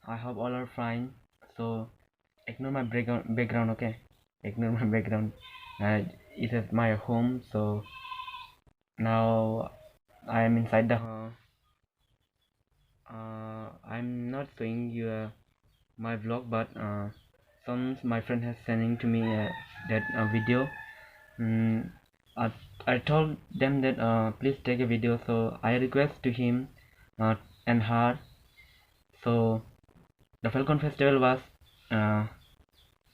I hope all are fine. So ignore my background, okay? Ignore my background. It is my home, so now I am inside the. I'm not showing you my vlog, but some my friend has sending to me that video. Mm, I told them that please take a video, so I request to him and her. So the Falcon Festival was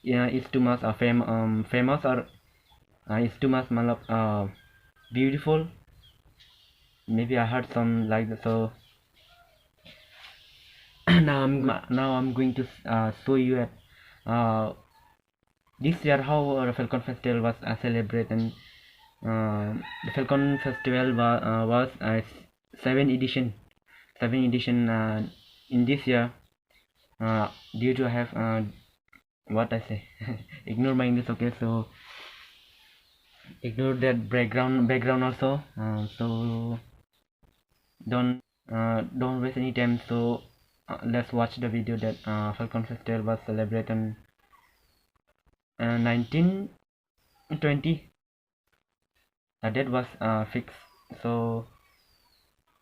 is too much famous or is too much beautiful. Maybe I heard some like that. So now I'm going to show you at this year how the Falcon Festival was celebrated. The Falcon Festival was 7 edition in this year. Due to have what I say ignore my English, okay? So ignore that background also. So don't waste any time. So let's watch the video that Falcon Festival was celebrated in 1920. The date was fixed. So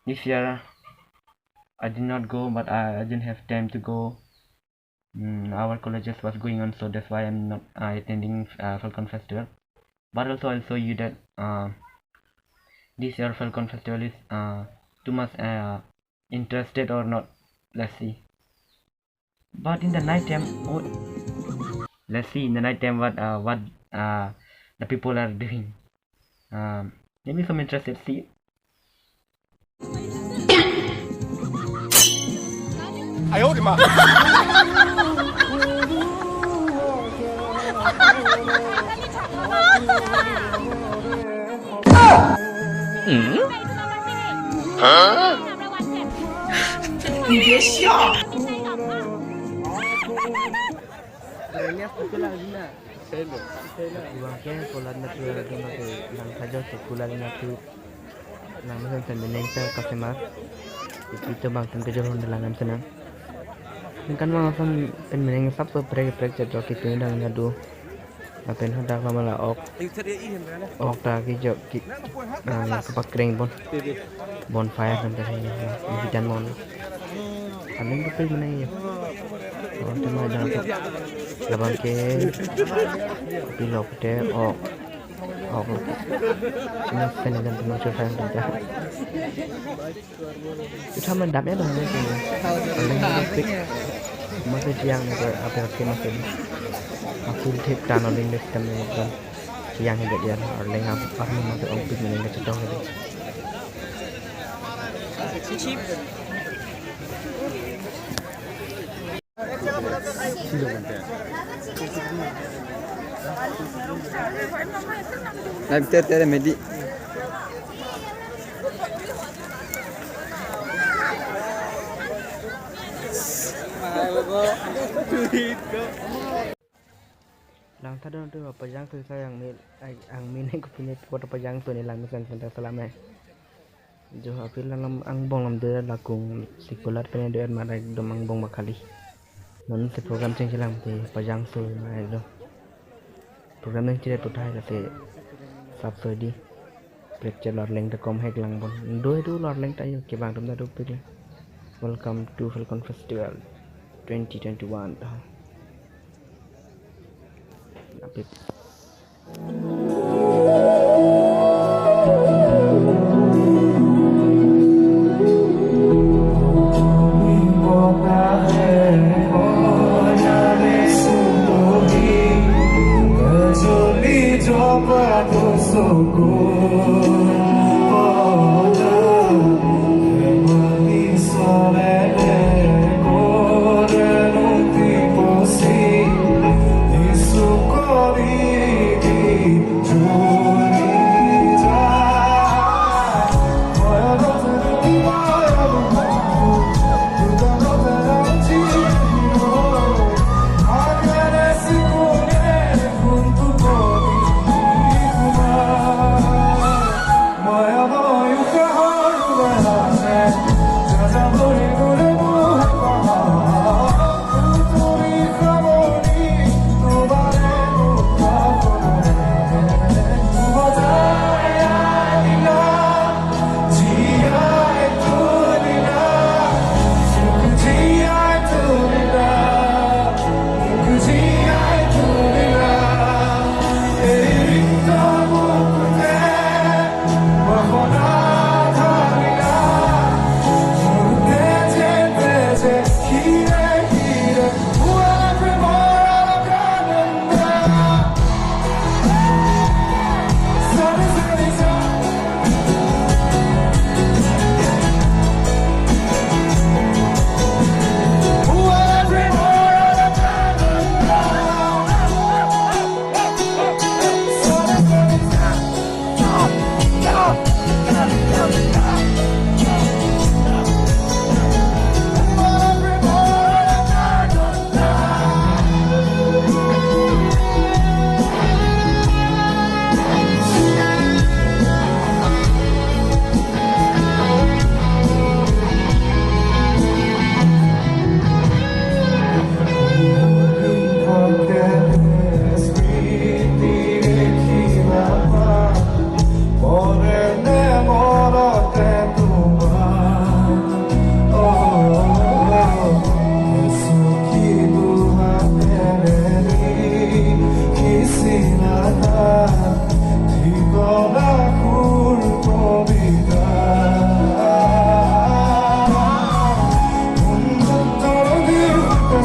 this year I did not go, but I didn't have time to go. Our colleges was going on, so that's why I'm not attending Falcon Festival. But also I'll show you that this year Falcon Festival is too much interested or not. Let's see. But in the night time, let's see in the night time what the people are doing. Maybe some interested. See. I hold him up. Huh? 你别笑。Lainnya sekolah gina. Iwangnya sekolah natur lagi mati. Nang saja sekolah natur. Nang macam seneng ter customer. Itu bang kan kejuruan dalam sana. Kan macam penmeneng sab so break jadwal kita dah ngadu. Apen hendak malah ok ta ki jok ki kepak kering bonfire kan tadi hujan mon aning ko pil menay oh tama jang ko labang ke pilok te ok ini senajan tama curang kita itu man dapnya dong ni masih siang ke apa ke masih aku tip tanah lingkar kami kan siang hingga dia orang yang apa masuk orang pin yang kecil lagi. Nah, kita medi. Lang tadon tu apa yang tu saya ang minai ko punya pot apa yang tu ni lang misan senta selama jo apil lang ang bong lam de lakung sikulat punya de marai domang bong bakali non se program ceng silang te apa yang tu mai do program yang tidak tutai te sab so di lecture lor leng te kom hek lang bon do lor leng ta yo ke bang dum da do pil. Welcome to Falcon Festival 2021. Apit. Isso comigo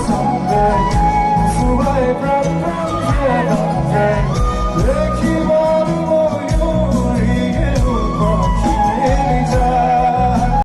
somewhere.